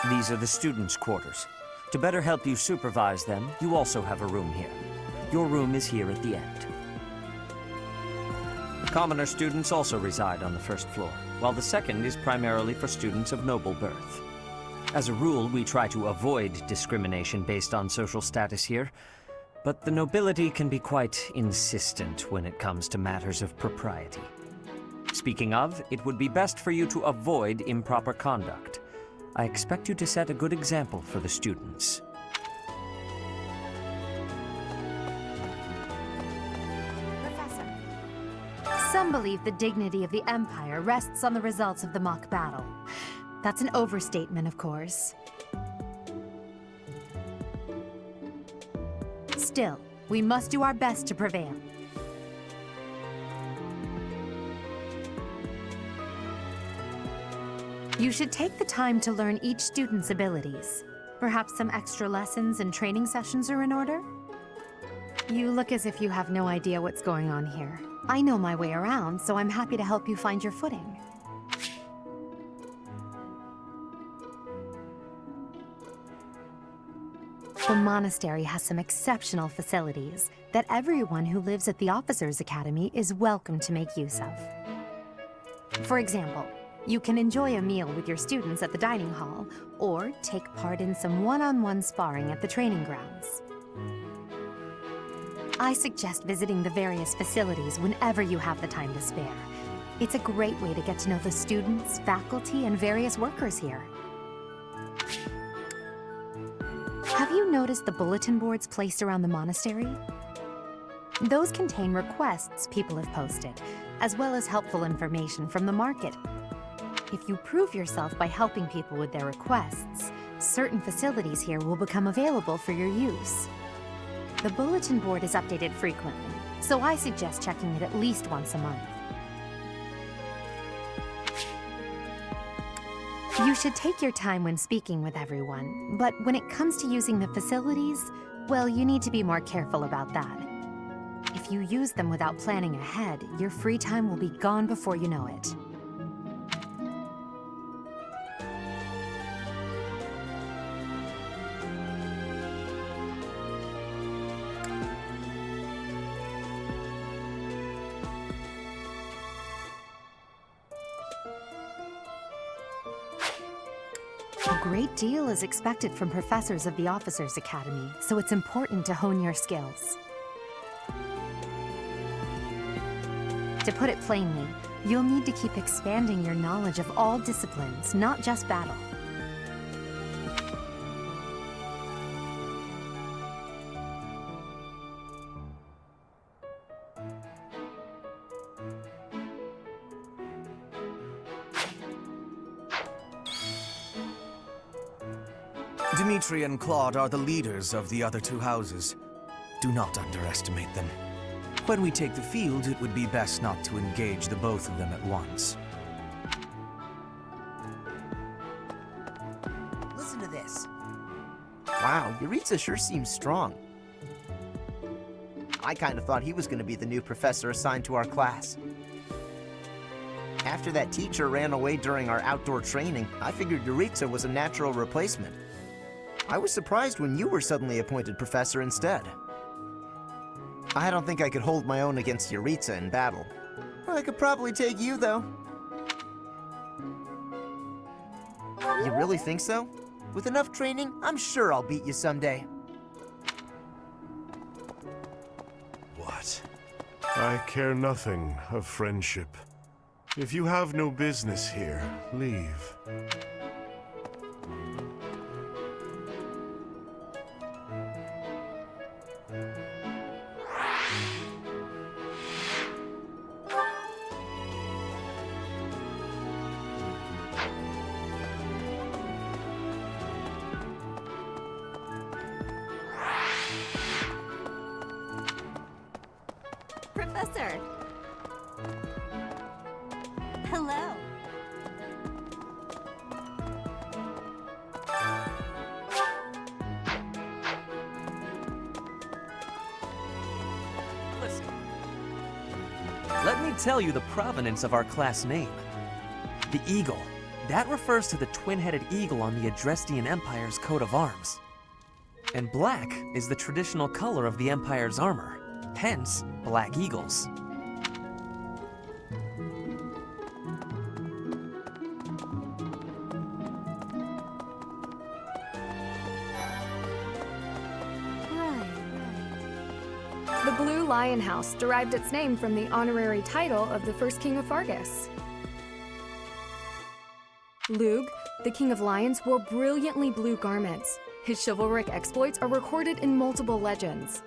These are the students' quarters. To better help you supervise them, you also have a room here. Your room is here at the end. Commoner students also reside on the first floor, while the second is primarily for students of noble birth. As a rule, we try to avoid discrimination based on social status here, but the nobility can be quite insistent when it comes to matters of propriety. Speaking of, it would be best for you to avoid improper conduct. I expect you to set a good example for the students. Professor, some believe the dignity of the Empire rests on the results of the mock battle. That's an overstatement, of course. Still, we must do our best to prevail. You should take the time to learn each student's abilities. Perhaps some extra lessons and training sessions are in order? You look as if you have no idea what's going on here. I know my way around, so I'm happy to help you find your footing. The monastery has some exceptional facilities that everyone who lives at the Officers' Academy is welcome to make use of. For example, you can enjoy a meal with your students at the dining hall, or take part in some one-on-one sparring at the training grounds. I suggest visiting the various facilities whenever you have the time to spare. It's a great way to get to know the students, faculty, and various workers here. Have you noticed the bulletin boards placed around the monastery? Those contain requests people have posted, as well as helpful information from the market. If you prove yourself by helping people with their requests, certain facilities here will become available for your use. The bulletin board is updated frequently, so I suggest checking it at least once a month. You should take your time when speaking with everyone, but when it comes to using the facilities, well, you need to be more careful about that. If you use them without planning ahead, your free time will be gone before you know it. A great deal is expected from professors of the Officers' Academy, so it's important to hone your skills. To put it plainly, you'll need to keep expanding your knowledge of all disciplines, not just battle. Dimitri and Claude are the leaders of the other two houses. Do not underestimate them. When we take the field, it would be best not to engage the both of them at once. Listen to this. Wow, Yuritsa sure seems strong. I kind of thought he was going to be the new professor assigned to our class. After that teacher ran away during our outdoor training, I figured Yuritsa was a natural replacement. I was surprised when you were suddenly appointed professor instead. I don't think I could hold my own against Yuritsa in battle. I could probably take you, though. You really think so? With enough training, I'm sure I'll beat you someday. What? I care nothing of friendship. If you have no business here, leave. Professor! Hello. Listen. Let me tell you the provenance of our class name. The eagle. That refers to the twin-headed eagle on the Adrestian Empire's coat of arms. And black is the traditional color of the Empire's armor. Hence, black eagles. The Blue Lion House derived its name from the honorary title of the first king of Fargus. Lug, the king of lions, wore brilliantly blue garments. His chivalric exploits are recorded in multiple legends.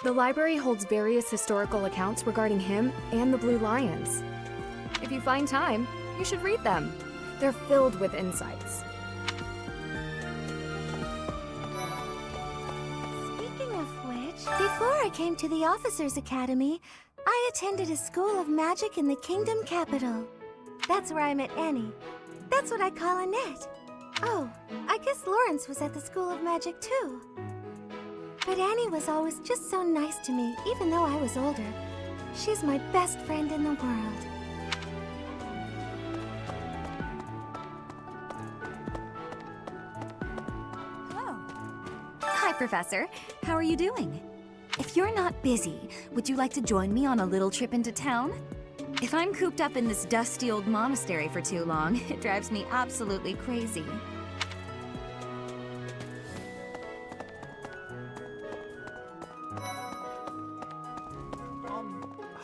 The library holds various historical accounts regarding him and the Blue Lions. If you find time, you should read them. They're filled with insights. Speaking of which, before I came to the Officers' Academy, I attended a school of magic in the Kingdom Capital. That's where I met Annie. That's what I call Annette. Oh, I guess Lawrence was at the School of Magic too. But Annie was always just so nice to me, even though I was older. She's my best friend in the world. Hello. Hi, Professor. How are you doing? If you're not busy, would you like to join me on a little trip into town? If I'm cooped up in this dusty old monastery for too long, it drives me absolutely crazy.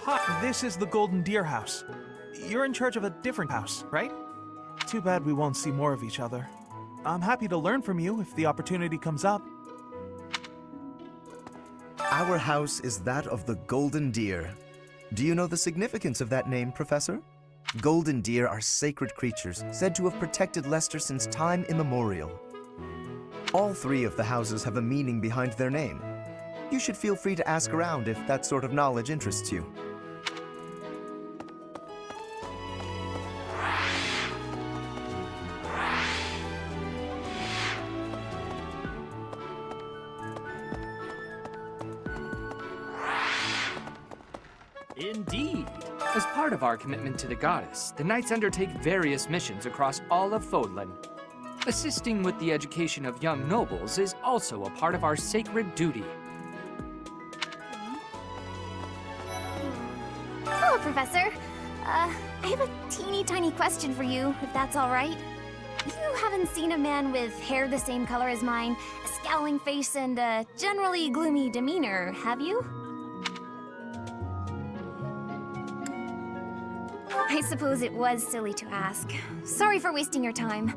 Hi, this is the Golden Deer House. You're in charge of a different house, right? Too bad we won't see more of each other. I'm happy to learn from you if the opportunity comes up. Our house is that of the Golden Deer. Do you know the significance of that name, Professor? Golden deer are sacred creatures said to have protected Leicester since time immemorial. All three of the houses have a meaning behind their name. You should feel free to ask around if that sort of knowledge interests you. Indeed. As part of our commitment to the goddess, the Knights undertake various missions across all of Fodlan. Assisting with the education of young nobles is also a part of our sacred duty. Hello, Professor. I have a teeny tiny question for you, if that's all right. You haven't seen a man with hair the same color as mine, a scowling face, and a generally gloomy demeanor, have you? I suppose it was silly to ask. Sorry for wasting your time.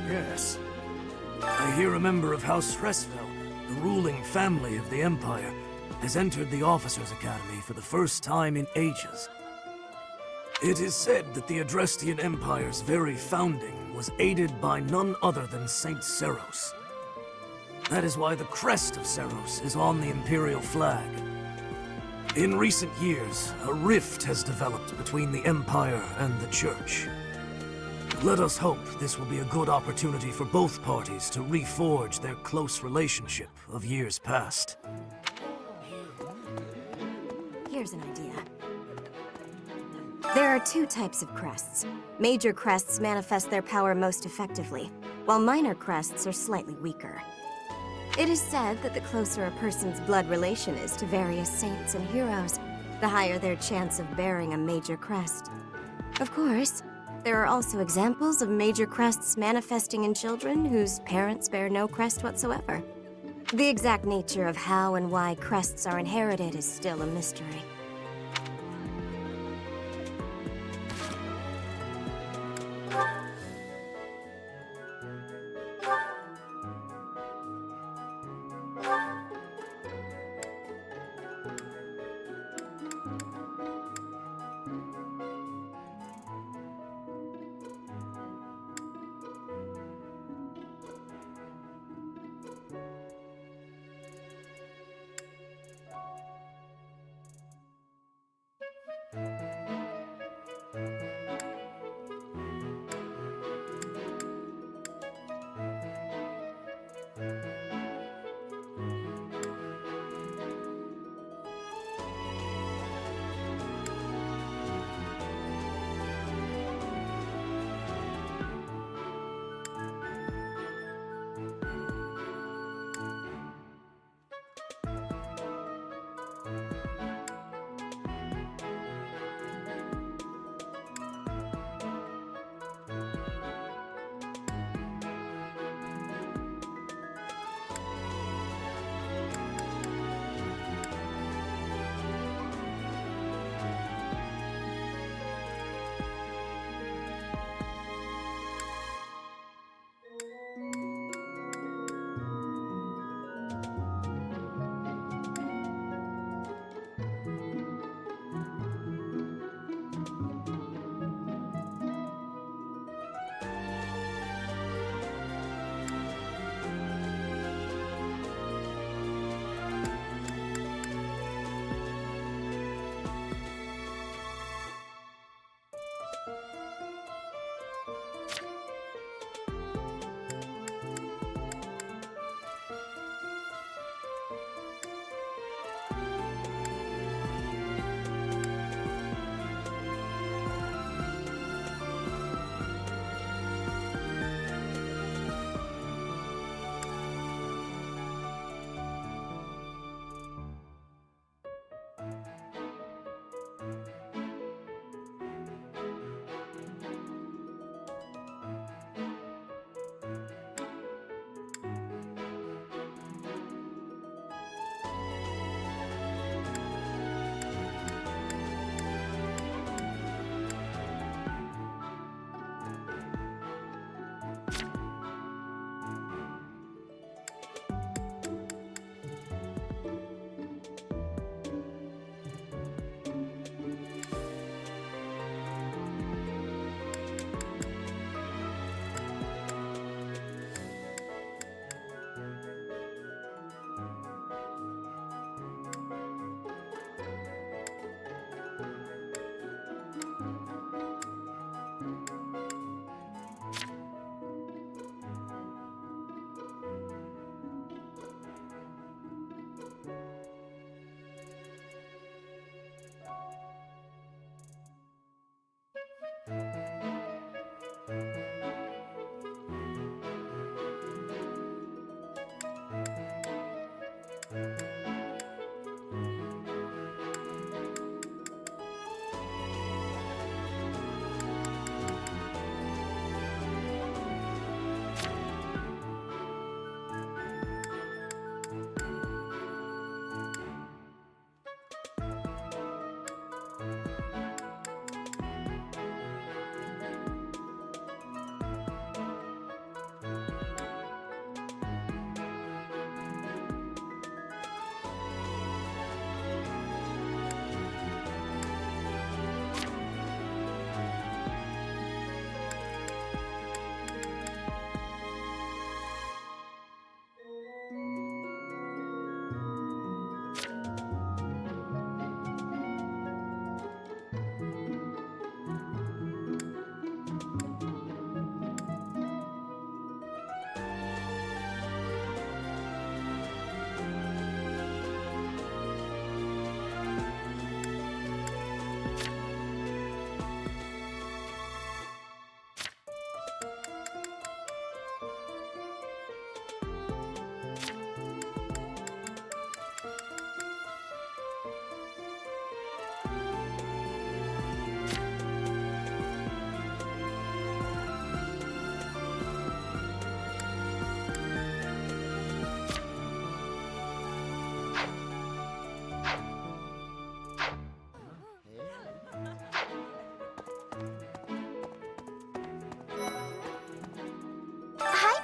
Yes. I hear a member of House Fresfell, the ruling family of the Empire, has entered the Officers' Academy for the first time in ages. It is said that the Adrestian Empire's very founding was aided by none other than Saint Seros. That is why the crest of Seros is on the Imperial flag. In recent years, a rift has developed between the Empire and the Church. Let us hope this will be a good opportunity for both parties to reforge their close relationship of years past. Here's an idea. There are two types of crests. Major crests manifest their power most effectively, while minor crests are slightly weaker. It is said that the closer a person's blood relation is to various saints and heroes, the higher their chance of bearing a major crest. Of course, there are also examples of major crests manifesting in children whose parents bear no crest whatsoever. The exact nature of how and why crests are inherited is still a mystery.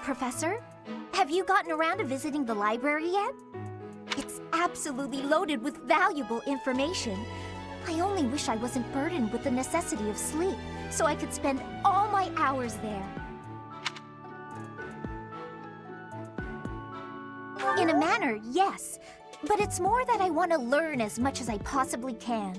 Professor, have you gotten around to visiting the library yet? It's absolutely loaded with valuable information. I only wish I wasn't burdened with the necessity of sleep, so I could spend all my hours there. In a manner, yes. But it's more that I want to learn as much as I possibly can.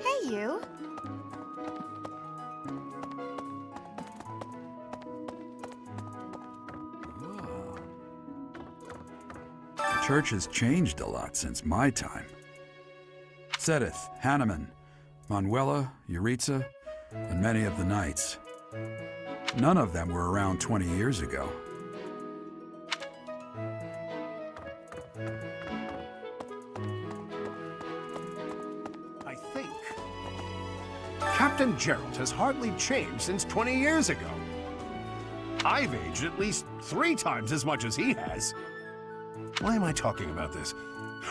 Hey, you. The church has changed a lot since my time. Sedith, Hanneman, Manuela, Yuritsa, and many of the knights. None of them were around 20 years ago. I think Captain Gerald has hardly changed since 20 years ago. I've aged at least 3 times as much as he has. Why am I talking about this?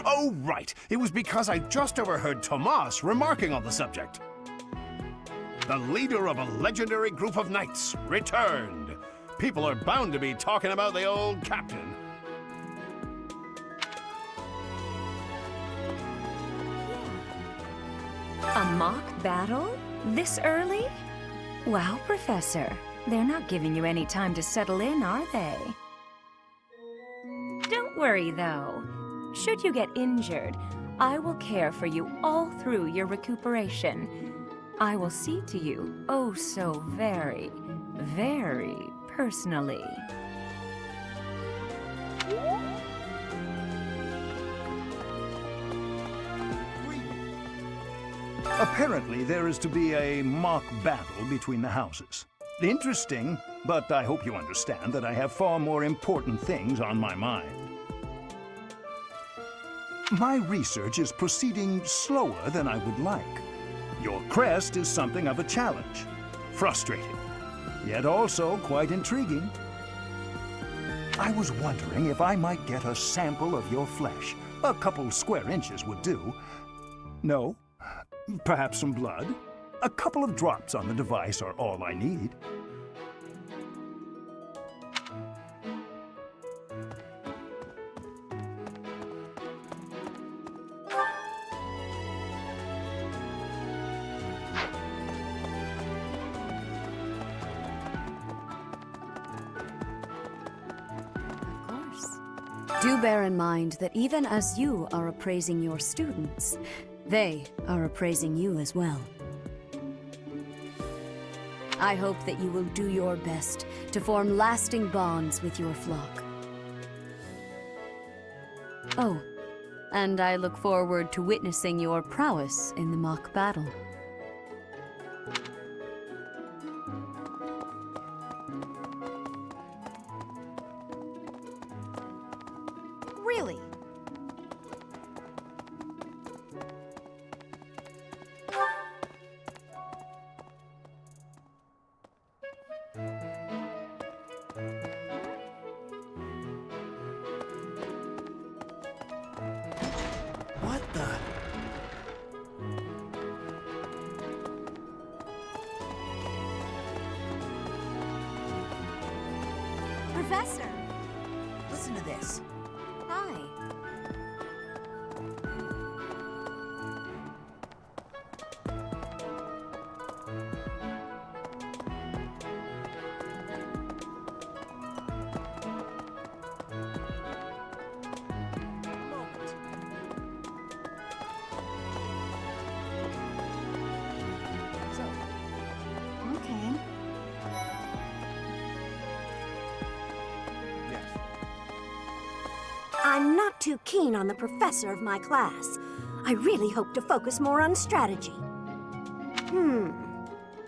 Oh, right. It was because I just overheard Tomas remarking on the subject. The leader of a legendary group of knights returned. People are bound to be talking about the old captain. A mock battle? This early? Wow, Professor. They're not giving you any time to settle in, are they? Don't worry, though. Should you get injured, I will care for you all through your recuperation. I will see to you, oh so very, very personally. Apparently, there is to be a mock battle between the houses. Interesting, but I hope you understand that I have far more important things on my mind. My research is proceeding slower than I would like. Your crest is something of a challenge. Frustrating, yet also quite intriguing. I was wondering if I might get a sample of your flesh. A couple square inches would do. No? Perhaps some blood? A couple of drops on the device are all I need. Do bear in mind that even as you are appraising your students, they are appraising you as well. I hope that you will do your best to form lasting bonds with your flock. Oh, and I look forward to witnessing your prowess in the mock battle. Really? What the? Professor! Listen to this. Hi. Okay. I'm not too keen on the professor of my class. I really hope to focus more on strategy.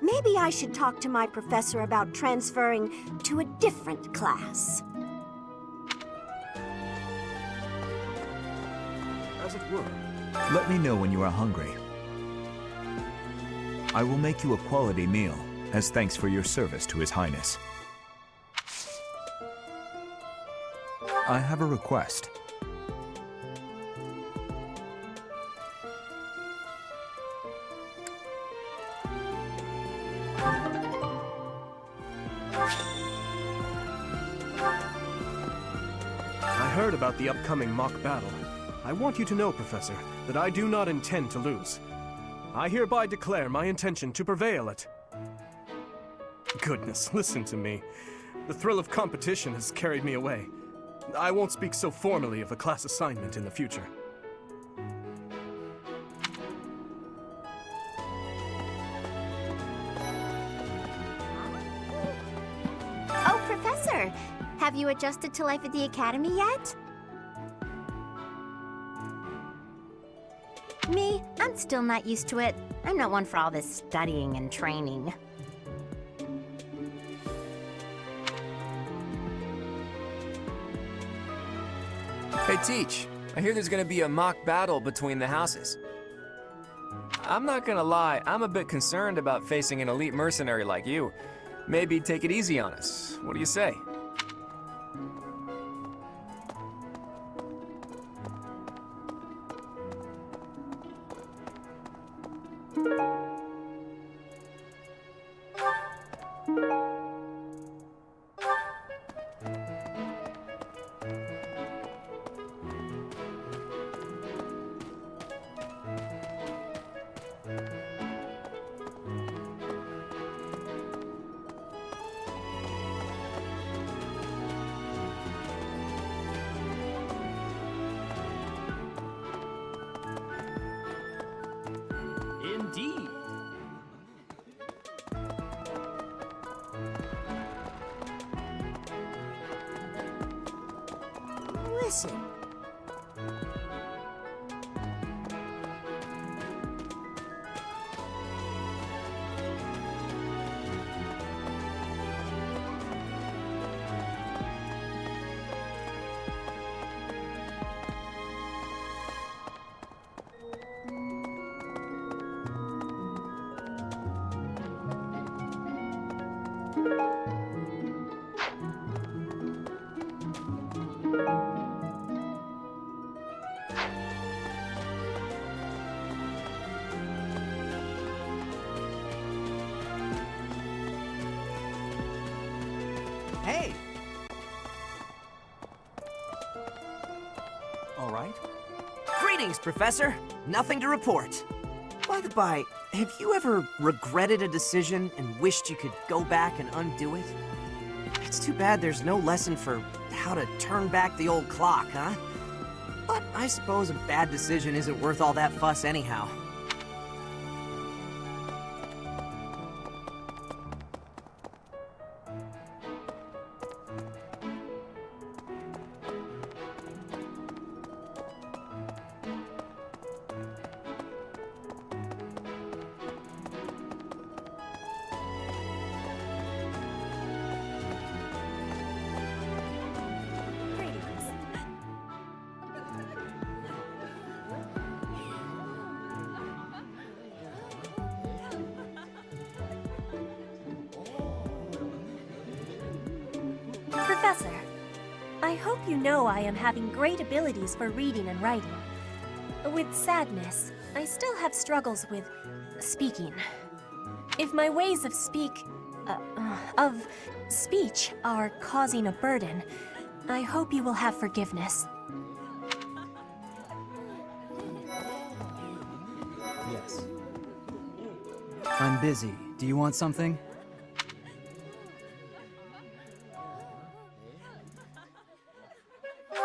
Maybe I should talk to my professor about transferring to a different class. As it were. Let me know when you are hungry. I will make you a quality meal. as thanks for your service to His Highness. I have a request. I heard about the upcoming mock battle. I want you to know, Professor, that I do not intend to lose. I hereby declare my intention to prevail at... Goodness, listen to me. The thrill of competition has carried me away. I won't speak so formally of a class assignment in the future. Oh, Professor! Have you adjusted to life at the Academy yet? Me, I'm still not used to it. I'm not one for all this studying and training. Hey, Teach. I hear there's gonna be a mock battle between the houses. I'm not gonna lie, I'm a bit concerned about facing an elite mercenary like you. Maybe take it easy on us. What do you say? Indeed. Listen. Hey! All right. Greetings, Professor. Nothing to report. By the by, have you ever regretted a decision and wished you could go back and undo it? It's too bad there's no lesson for how to turn back the old clock, huh? But I suppose a bad decision isn't worth all that fuss anyhow. Professor, I hope you know I am having great abilities for reading and writing. With sadness, I still have struggles with speaking. If my ways of speech are causing a burden, I hope you will have forgiveness. Yes. I'm busy. Do you want something?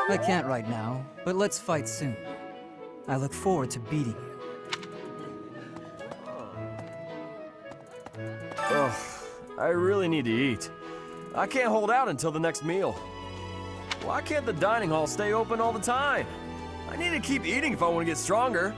I can't right now, but let's fight soon. I look forward to beating you. Ugh, I really need to eat. I can't hold out until the next meal. Why can't the dining hall stay open all the time? I need to keep eating if I want to get stronger.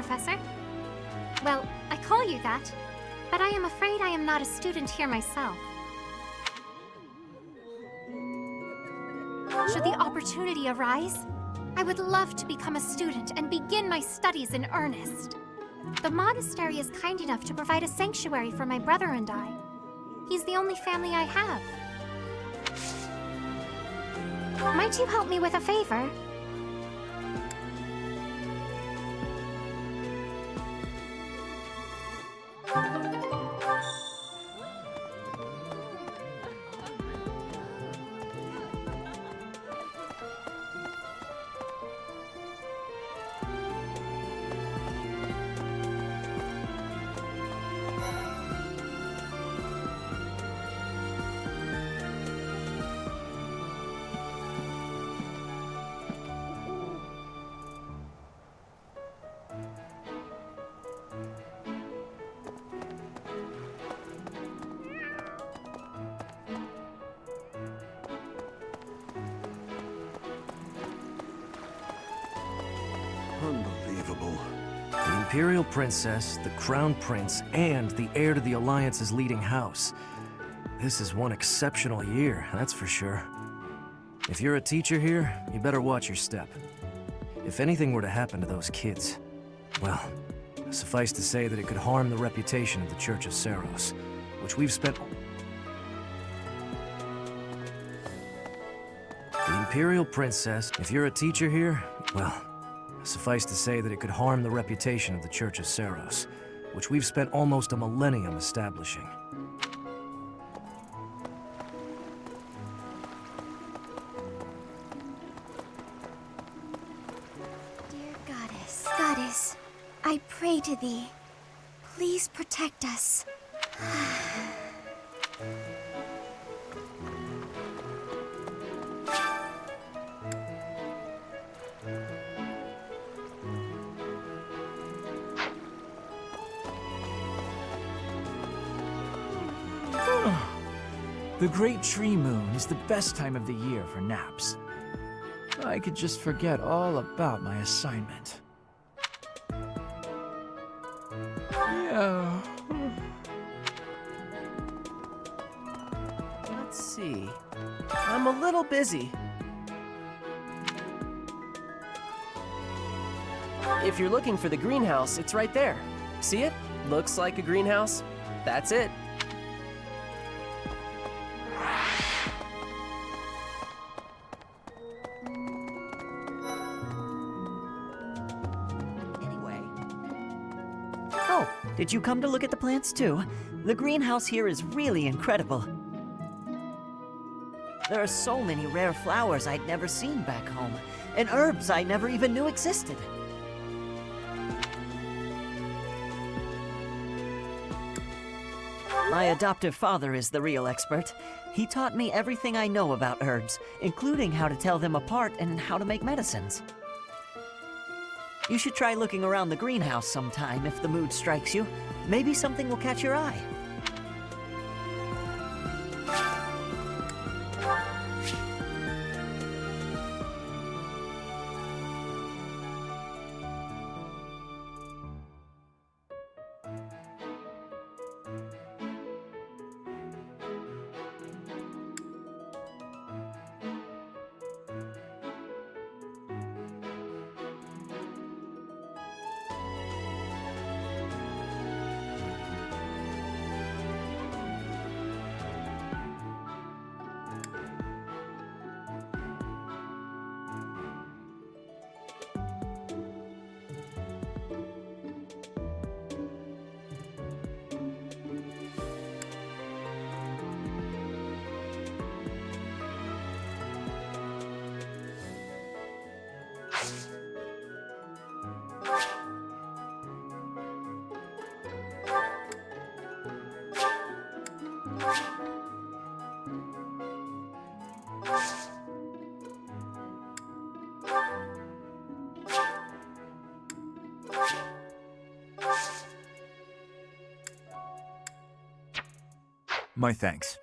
Professor. Well, I call you that, but I am afraid I am not a student here myself. Should the opportunity arise, I would love to become a student and begin my studies in earnest. The monastery is kind enough to provide a sanctuary for my brother and I. He's the only family I have. Might you help me with a favor? Unbelievable. The Imperial Princess, the Crown Prince, and the heir to the Alliance's leading house. This is one exceptional year, that's for sure. If you're a teacher here, you better watch your step. If anything were to happen to those kids, well, suffice to say that it could harm the reputation of the Church of Saros, which we've spent... The Imperial Princess, if you're a teacher here, well, suffice to say that it could harm the reputation of the Church of Saros, which we've spent almost a millennium establishing. Dear Goddess, I pray to thee. Please protect us. The Great Tree Moon is the best time of the year for naps. I could just forget all about my assignment. Yeah. Let's see. I'm a little busy. If you're looking for the greenhouse, it's right there. See it? Looks like a greenhouse. That's it. Oh, did you come to look at the plants too? The greenhouse here is really incredible. There are so many rare flowers I'd never seen back home, and herbs I never even knew existed. My adoptive father is the real expert. He taught me everything I know about herbs, including how to tell them apart and how to make medicines. You should try looking around the greenhouse sometime if the mood strikes you. Maybe something will catch your eye. My thanks.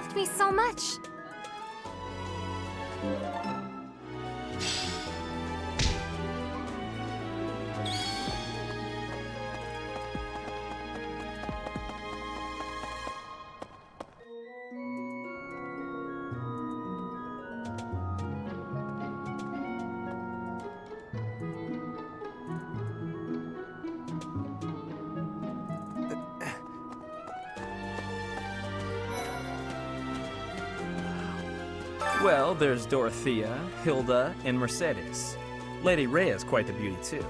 helped me so much. Well, there's Dorothea, Hilda, and Mercedes. Lady Rhea's quite the beauty, too.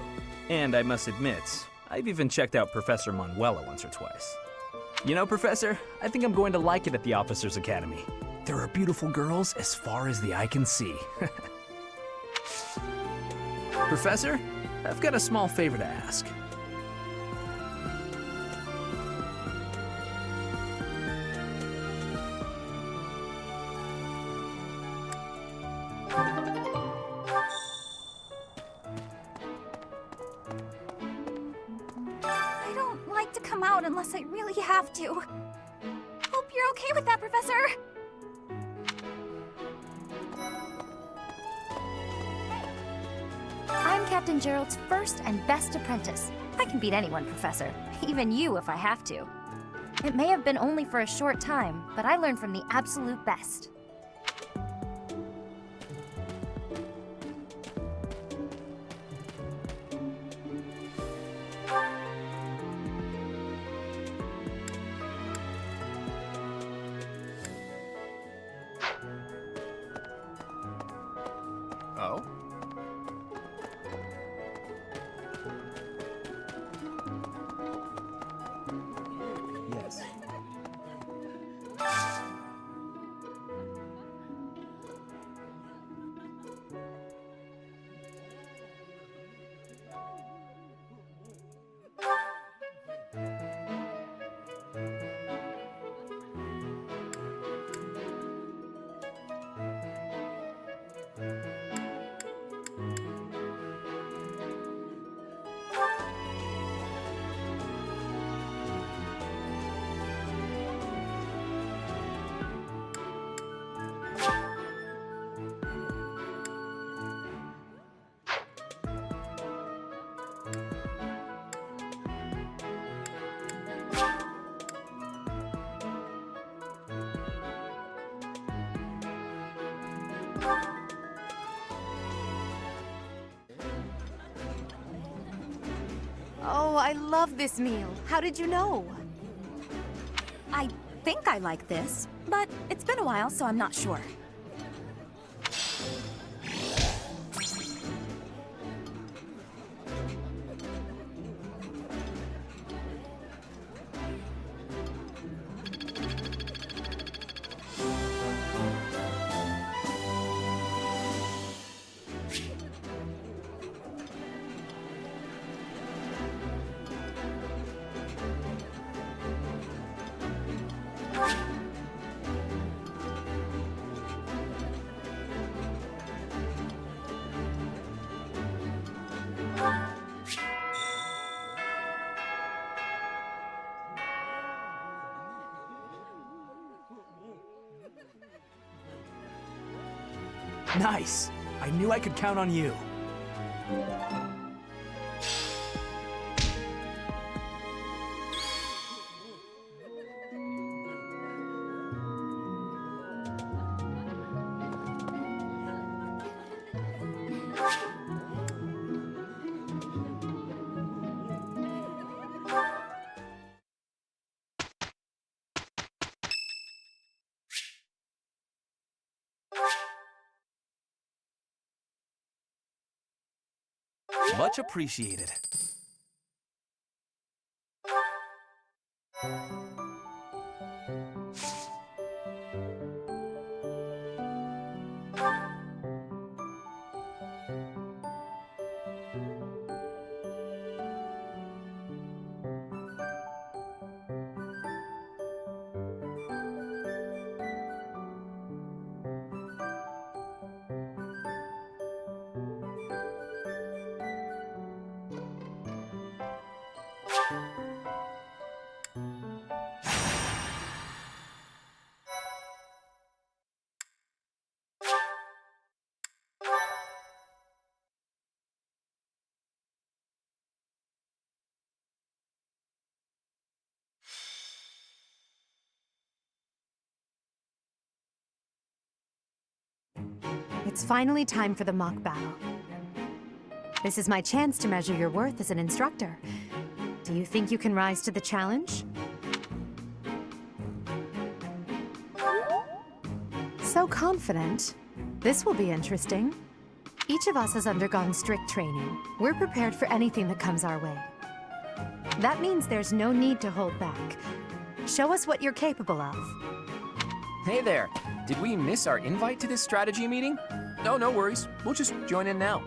And I must admit, I've even checked out Professor Manuela once or twice. You know, Professor, I think I'm going to like it at the Officers' Academy. There are beautiful girls as far as the eye can see. Professor, I've got a small favor to ask. I don't like to come out unless I really have to. Hope you're okay with that, Professor. I'm Captain Gerald's first and best apprentice. I can beat anyone, Professor. Even you if I have to. It may have been only for a short time, but I learned from the absolute best. Oh? Yes. Oh, I love this meal. How did you know? I think I like this, but it's been a while, so I'm not sure. Nice! I knew I could count on you. Much appreciated. It's finally time for the mock battle. This is my chance to measure your worth as an instructor. Do you think you can rise to the challenge? So confident. This will be interesting. Each of us has undergone strict training. We're prepared for anything that comes our way. That means there's no need to hold back. Show us what you're capable of. Hey there, did we miss our invite to this strategy meeting? No, no worries. We'll just join in now.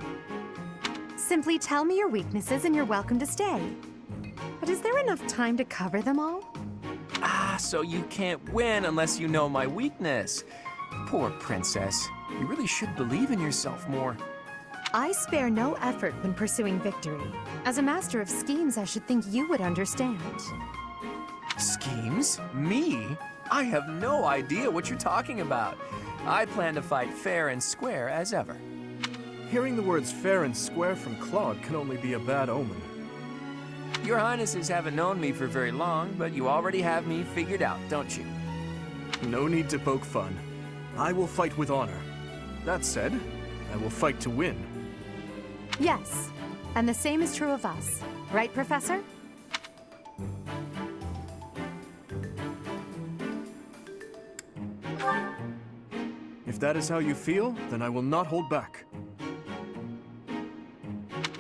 Simply tell me your weaknesses and you're welcome to stay. But is there enough time to cover them all? Ah, so you can't win unless you know my weakness. Poor princess. You really should believe in yourself more. I spare no effort when pursuing victory. As a master of schemes, I should think you would understand. Schemes? Me? I have no idea what you're talking about. I plan to fight fair and square as ever. Hearing the words fair and square from Claude can only be a bad omen. Your Highnesses haven't known me for very long, but you already have me figured out, don't you? No need to poke fun. I will fight with honor. That said, I will fight to win. Yes, and the same is true of us. Right, Professor? If that is how you feel, then I will not hold back.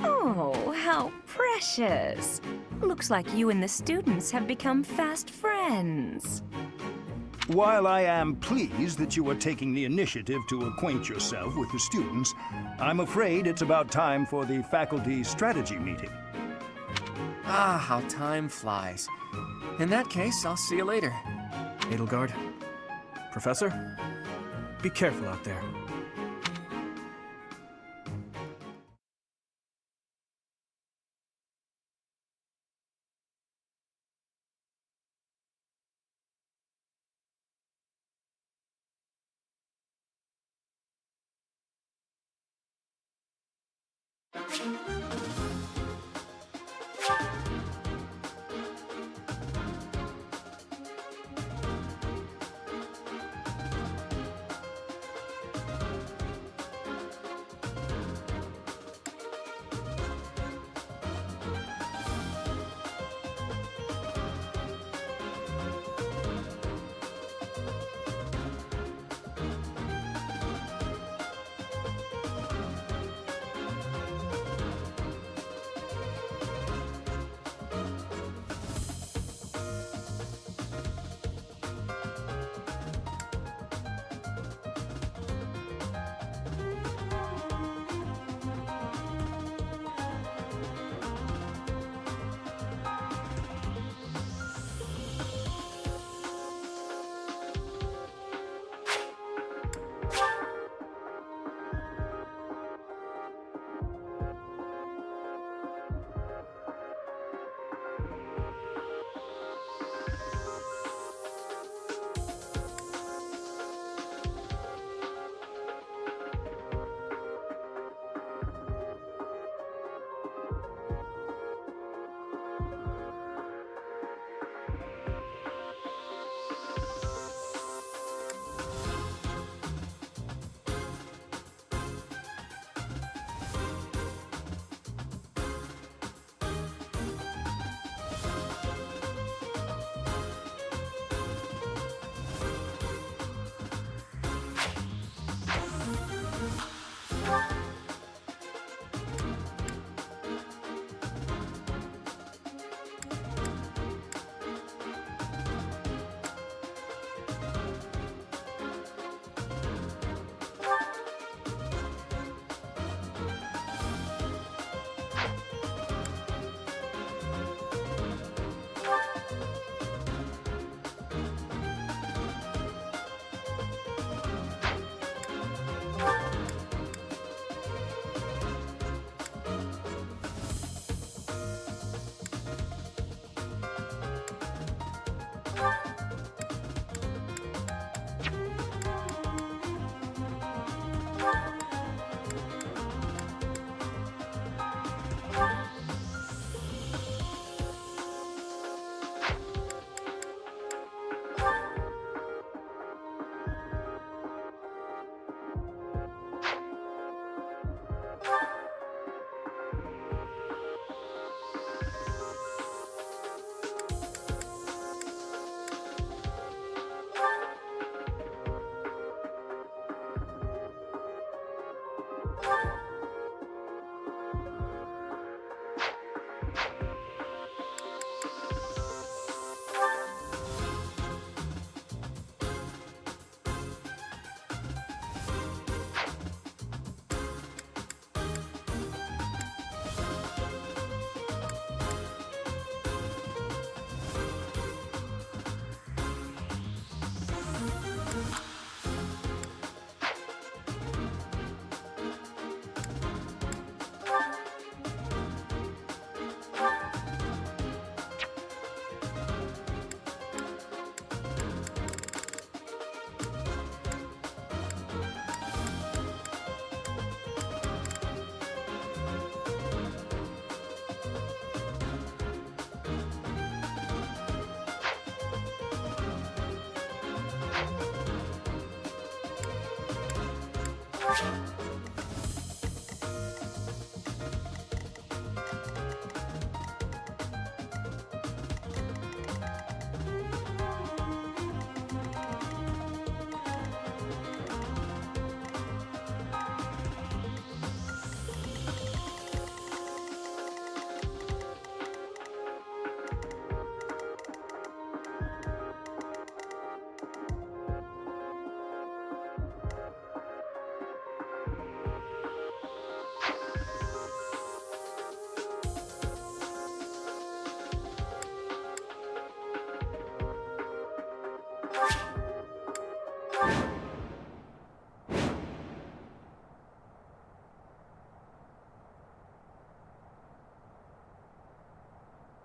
Oh, how precious. Looks like you and the students have become fast friends. While I am pleased that you are taking the initiative to acquaint yourself with the students, I'm afraid it's about time for the faculty strategy meeting. Ah, how time flies. In that case, I'll see you later. Edelgard, Professor, be careful out there.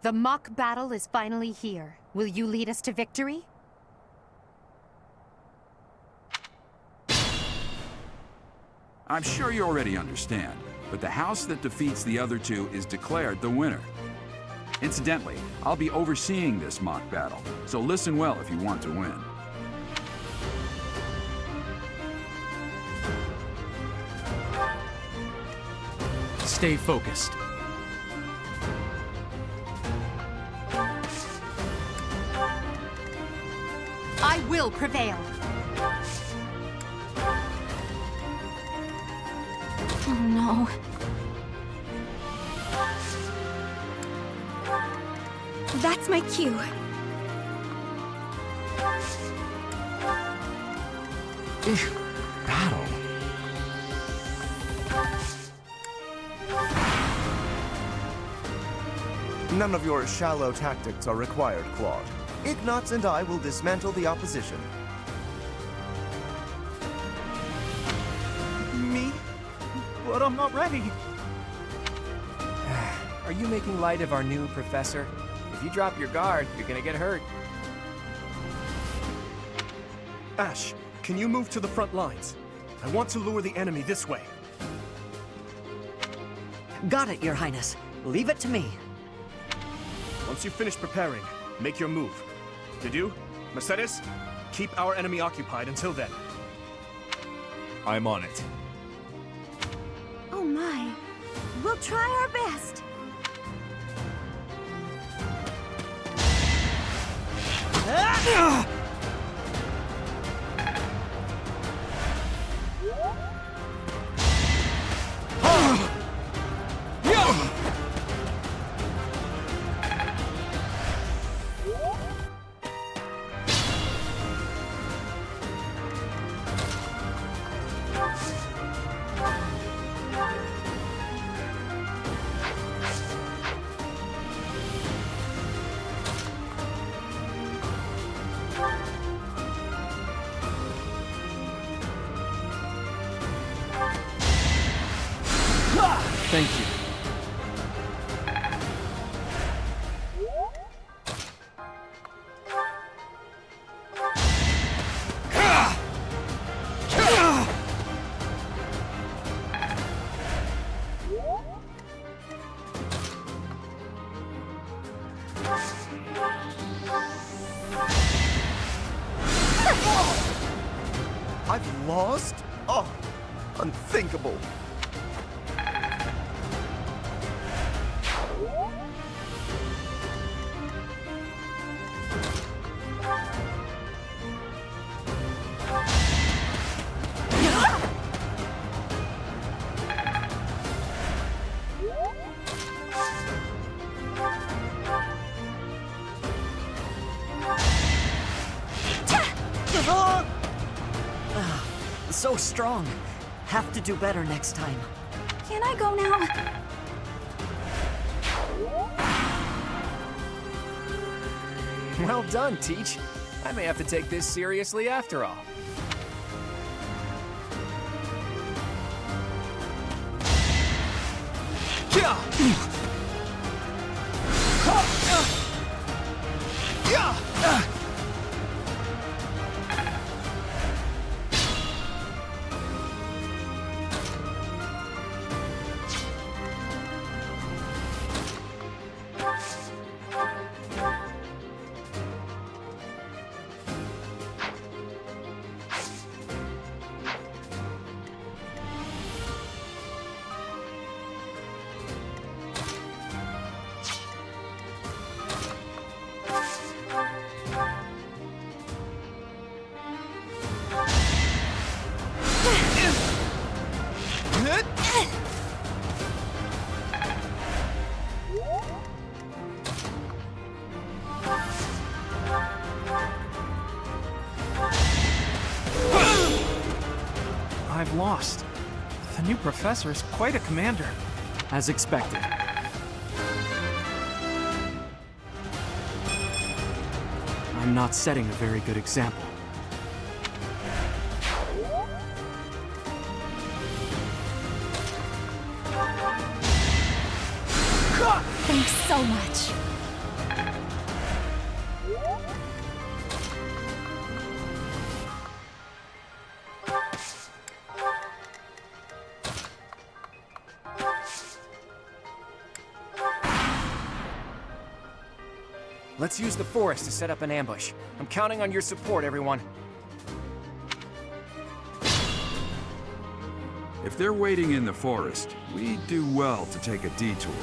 The mock battle is finally here. Will you lead us to victory? I'm sure you already understand, but the house that defeats the other two is declared the winner. Incidentally, I'll be overseeing this mock battle, so listen well if you want to win. Stay focused. I will prevail. Oh no. That's my cue. Battle. None of your shallow tactics are required, Claude. Ignatz and I will dismantle the opposition. Me? But I'm not ready. Are you making light of our new professor? If you drop your guard, you're gonna get hurt. Ash, can you move to the front lines? I want to lure the enemy this way. Got it, Your Highness. Leave it to me. Once you finish preparing, make your move. Didu, Mercedes, keep our enemy occupied until then. I'm on it. Oh my. We'll try our best. Thank you. I've lost? Oh, unthinkable. So strong. Have to do better next time. Can I go now? Well done, Teach. I may have to take this seriously after all. I've lost. The new professor is quite a commander. As expected. I'm not setting a very good example. Thanks so much. Let's use the forest to set up an ambush. I'm counting on your support, everyone. If they're waiting in the forest, we'd do well to take a detour.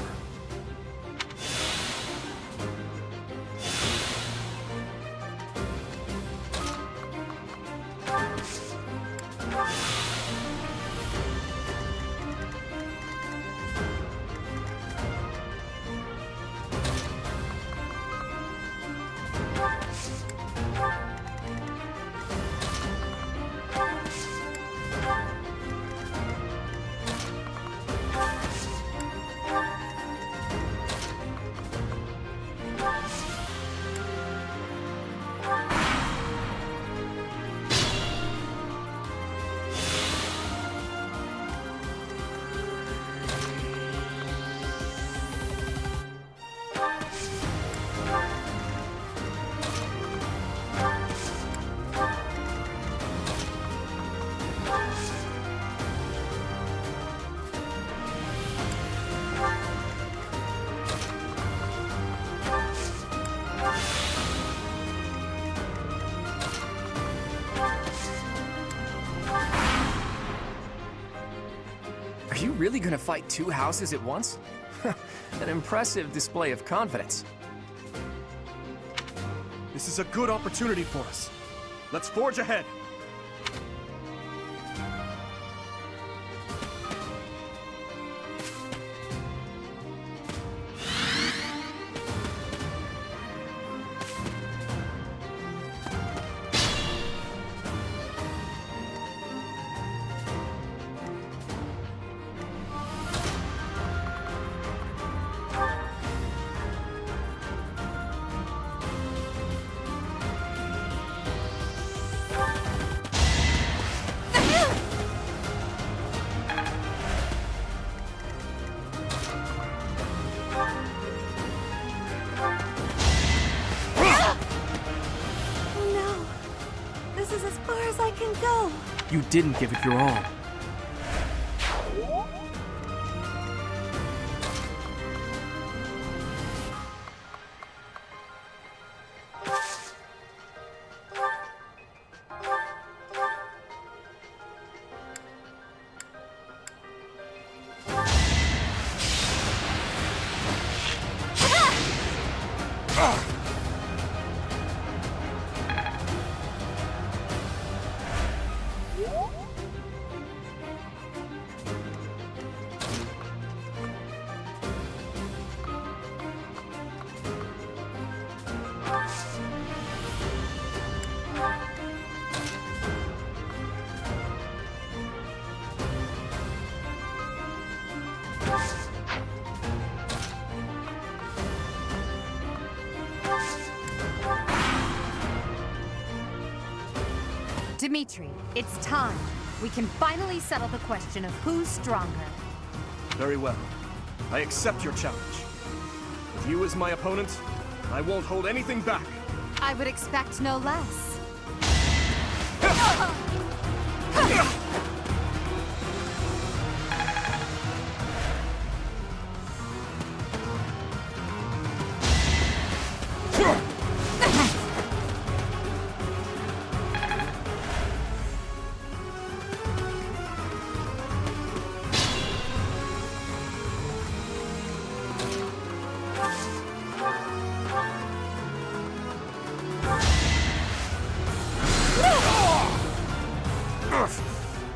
Are you really gonna fight two houses at once? An impressive display of confidence. This is a good opportunity for us. Let's forge ahead. You didn't give it your all. Dimitri, it's time. We can finally settle the question of who's stronger. Very well. I accept your challenge. With you as my opponent, I won't hold anything back. I would expect no less.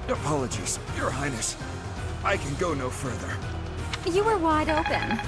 Apologies, Your Highness. I can go no further. You were wide open.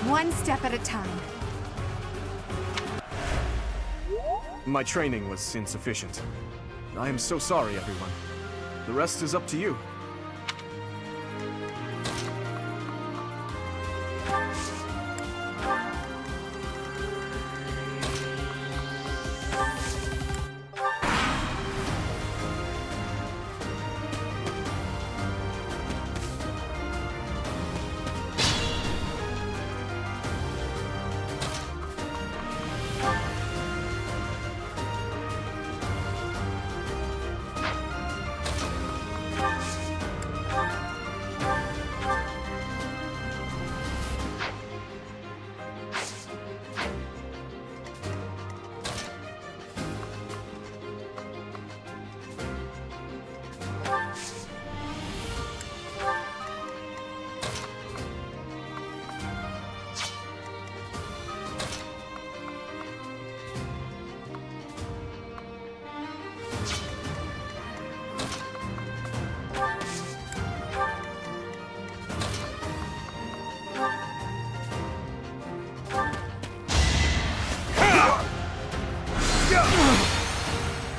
One step at a time. My training was insufficient. I am so sorry, everyone. The rest is up to you.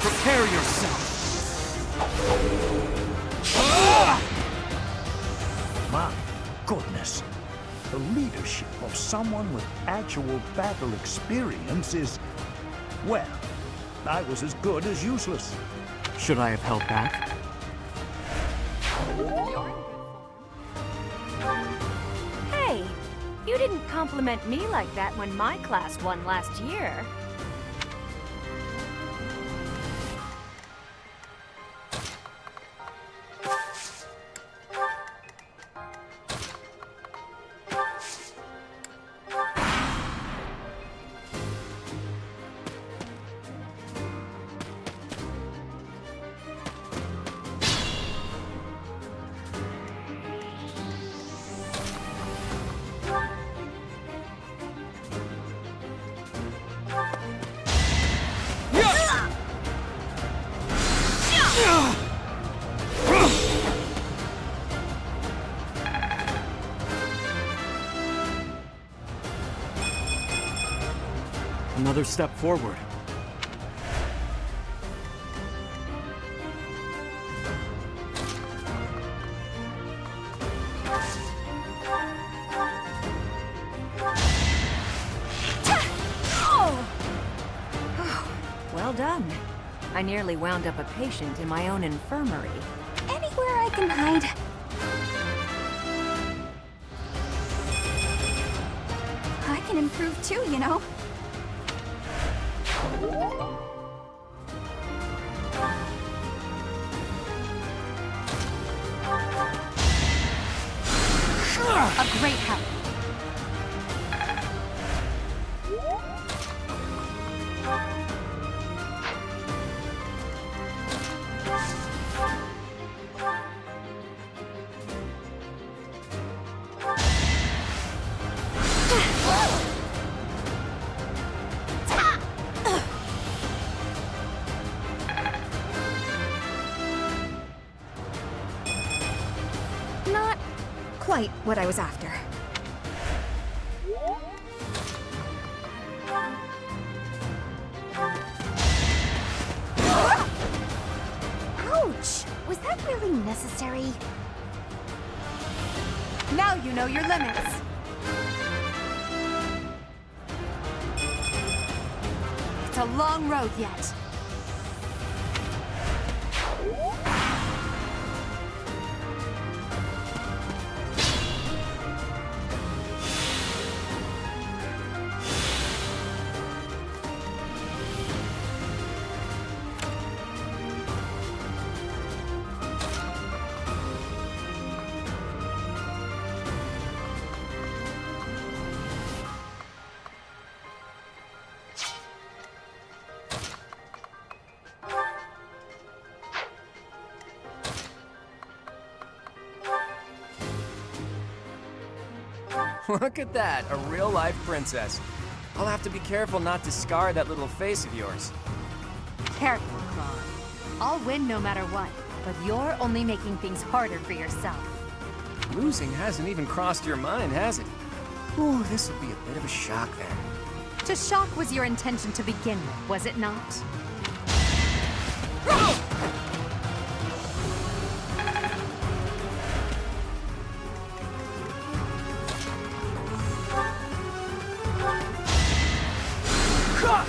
Prepare yourself! My goodness. The leadership of someone with actual battle experience is... well, I was as good as useless. Should I have held back? Hey, you didn't compliment me like that when my class won last year. Another step forward. Well done. I nearly wound up a patient in my own infirmary. Anywhere I can hide. I can improve too, you know. A great help. quite what I was after. Ouch! Was that really necessary? Now you know your limits. It's a long road yet. Look at that, a real-life princess. I'll have to be careful not to scar that little face of yours. Careful, Claude. I'll win no matter what, but you're only making things harder for yourself. Losing hasn't even crossed your mind, has it? Ooh, this will be a bit of a shock then. To shock was your intention to begin with, was it not?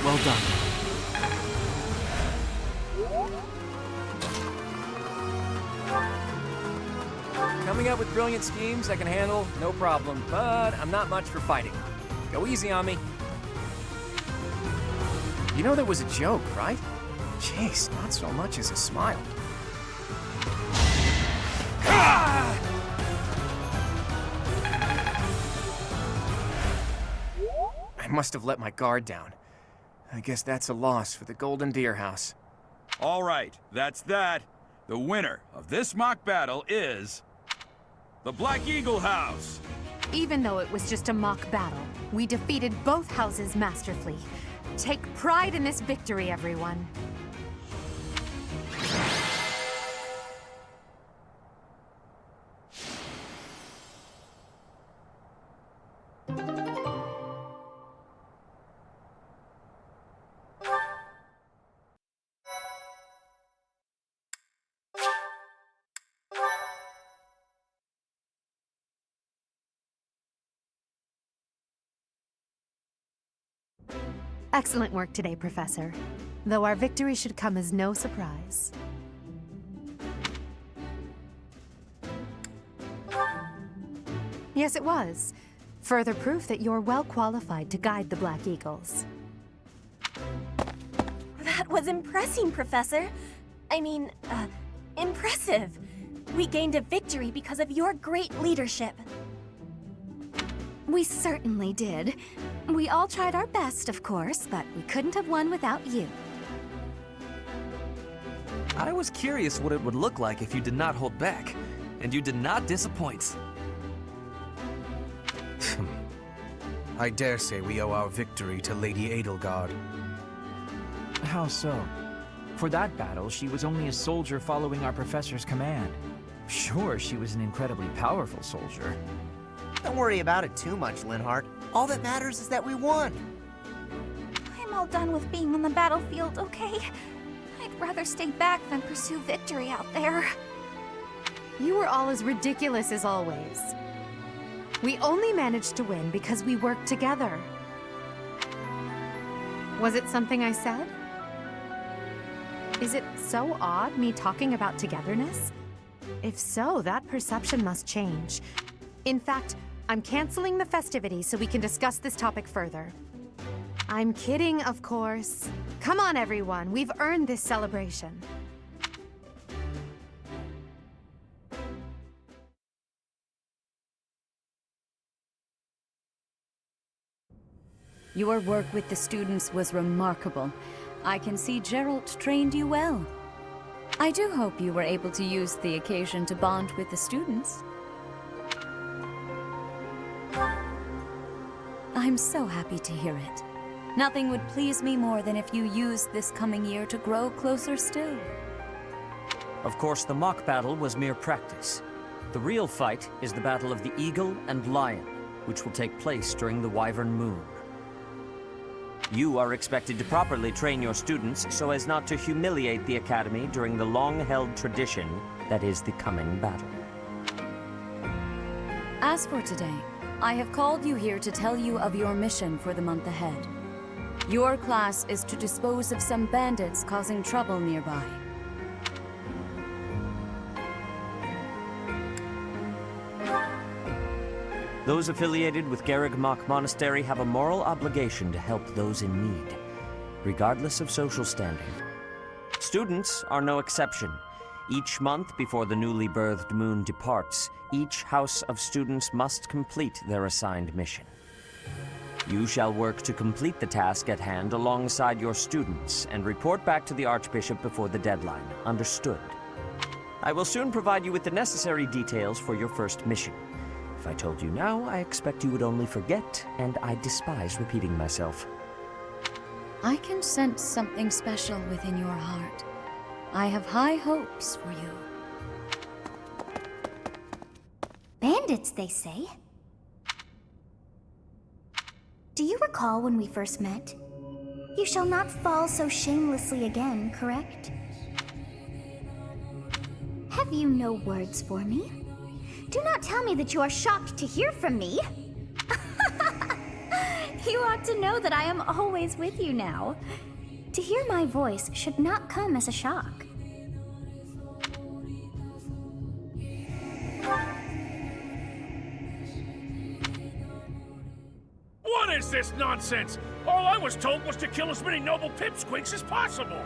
Well done. Coming up with brilliant schemes I can handle, no problem, but I'm not much for fighting. Go easy on me. You know that was a joke, right? Jeez, not so much as a smile. I must have let my guard down. I guess that's a loss for the Golden Deer House. All right, that's that. The winner of this mock battle is the Black Eagle House. Even though it was just a mock battle, we defeated both houses masterfully. Take pride in this victory, everyone. Excellent work today, Professor. Though our victory should come as no surprise. Yes, it was. Further proof that you're well qualified to guide the Black Eagles. That was impressing, Professor. I mean, impressive. We gained a victory because of your great leadership. We certainly did. We all tried our best, of course, but we couldn't have won without you. I was curious what it would look like if you did not hold back, and you did not disappoint. I dare say we owe our victory to Lady Edelgard. How so? For that battle, she was only a soldier following our professor's command. Sure, she was an incredibly powerful soldier. Don't worry about it too much, Linhardt. All that matters is that we won. I'm all done with being on the battlefield, okay? I'd rather stay back than pursue victory out there. You were all as ridiculous as always. We only managed to win because we worked together. Was it something I said? Is it so odd, me talking about togetherness? If so, that perception must change. In fact, I'm canceling the festivities so we can discuss this topic further. I'm kidding, of course. Come on, everyone. We've earned this celebration. Your work with the students was remarkable. I can see Geralt trained you well. I do hope you were able to use the occasion to bond with the students. I'm so happy to hear it. Nothing would please me more than if you used this coming year to grow closer still. Of course, the mock battle was mere practice. The real fight is the Battle of the Eagle and Lion, which will take place during the Wyvern Moon. You are expected to properly train your students so as not to humiliate the Academy during the long-held tradition that is the coming battle. As for today, I have called you here to tell you of your mission for the month ahead. Your class is to dispose of some bandits causing trouble nearby. Those affiliated with Garreg-Mach Monastery have a moral obligation to help those in need, regardless of social standing. Students are no exception. Each month before the newly birthed moon departs, each house of students must complete their assigned mission. You shall work to complete the task at hand alongside your students and report back to the Archbishop before the deadline. Understood? I will soon provide you with the necessary details for your first mission. If I told you now, I expect you would only forget, and I despise repeating myself. I can sense something special within your heart. I have high hopes for you. Bandits, they say. Do you recall when we first met? You shall not fall so shamelessly again, correct? Have you no words for me? Do not tell me that you are shocked to hear from me. You ought to know that I am always with you now. To hear my voice should not come as a shock. What is this nonsense? All I was told was to kill as many noble pipsqueaks as possible.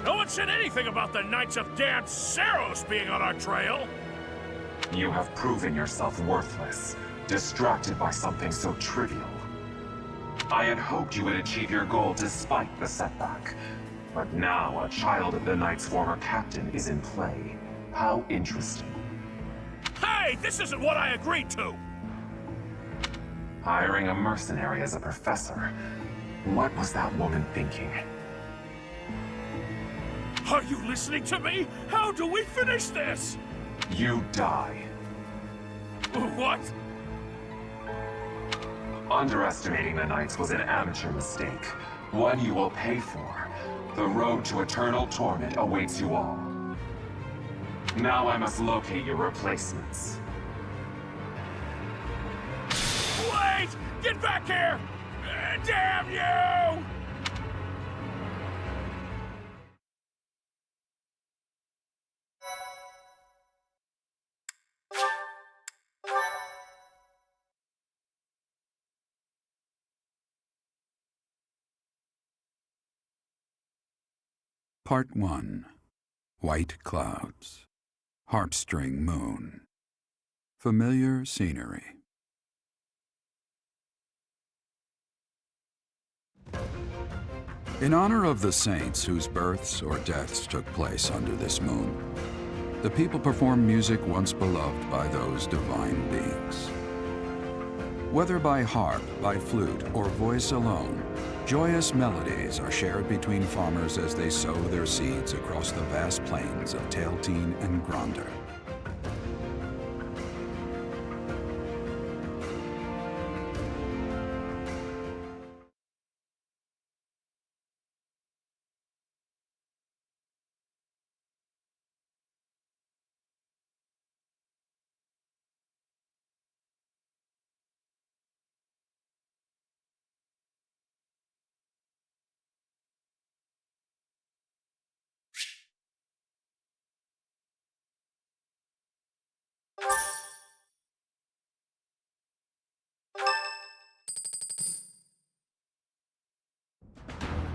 No one said anything about the Knights of Damned Saros being on our trail. You have proven yourself worthless, distracted by something so trivial. I had hoped you would achieve your goal despite the setback. But now a child of the Knight's former captain is in play. How interesting. Hey, this isn't what I agreed to! Hiring a mercenary as a professor. What was that woman thinking? Are you listening to me? How do we finish this? You die. What? Underestimating the Knights was an amateur mistake. One you will pay for. The road to eternal torment awaits you all. Now I must locate your replacements. Wait! Get back here! Damn you! Part 1. White Clouds. Heartstring Moon. Familiar scenery. In honor of the saints whose births or deaths took place under this moon, the people perform music once beloved by those divine beings. Whether by harp, by flute, or voice alone, joyous melodies are shared between farmers as they sow their seeds across the vast plains of Tailteen and Gronder.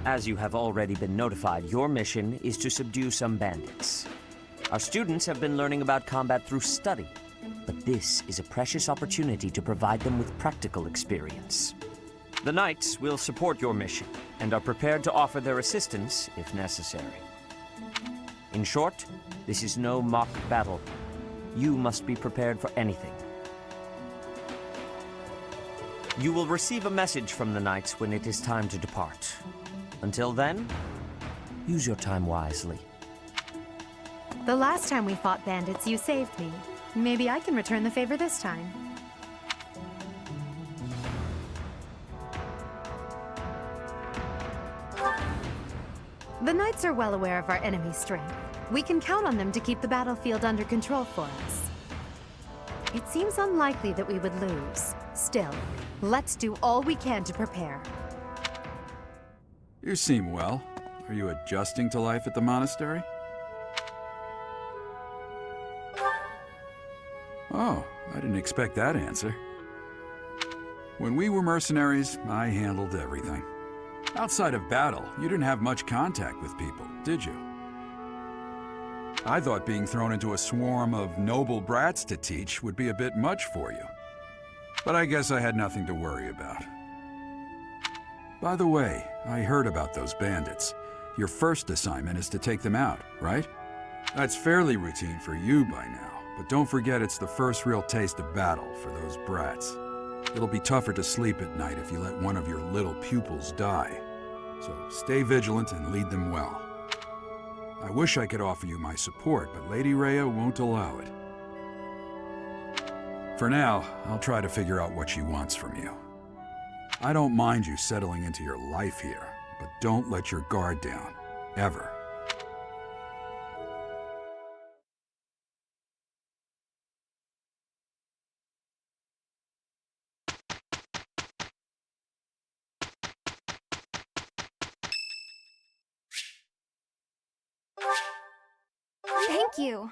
As you have already been notified, your mission is to subdue some bandits. Our students have been learning about combat through study, but this is a precious opportunity to provide them with practical experience. The Knights will support your mission and are prepared to offer their assistance if necessary. In short, this is no mock battle. You must be prepared for anything. You will receive a message from the Knights when it is time to depart. Until then, use your time wisely. The last time we fought bandits, you saved me. Maybe I can return the favor this time. The knights are well aware of our enemy's strength. We can count on them to keep the battlefield under control for us. It seems unlikely that we would lose. Still, let's do all we can to prepare. You seem well. Are you adjusting to life at the monastery? Oh, I didn't expect that answer. When we were mercenaries, I handled everything. Outside of battle, you didn't have much contact with people, did you? I thought being thrown into a swarm of noble brats to teach would be a bit much for you. But I guess I had nothing to worry about. By the way, I heard about those bandits. Your first assignment is to take them out, right? That's fairly routine for you by now, but don't forget it's the first real taste of battle for those brats. It'll be tougher to sleep at night if you let one of your little pupils die. So stay vigilant and lead them well. I wish I could offer you my support, but Lady Rhea won't allow it. For now, I'll try to figure out what she wants from you. I don't mind you settling into your life here, but don't let your guard down, ever. Thank you.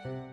Bye.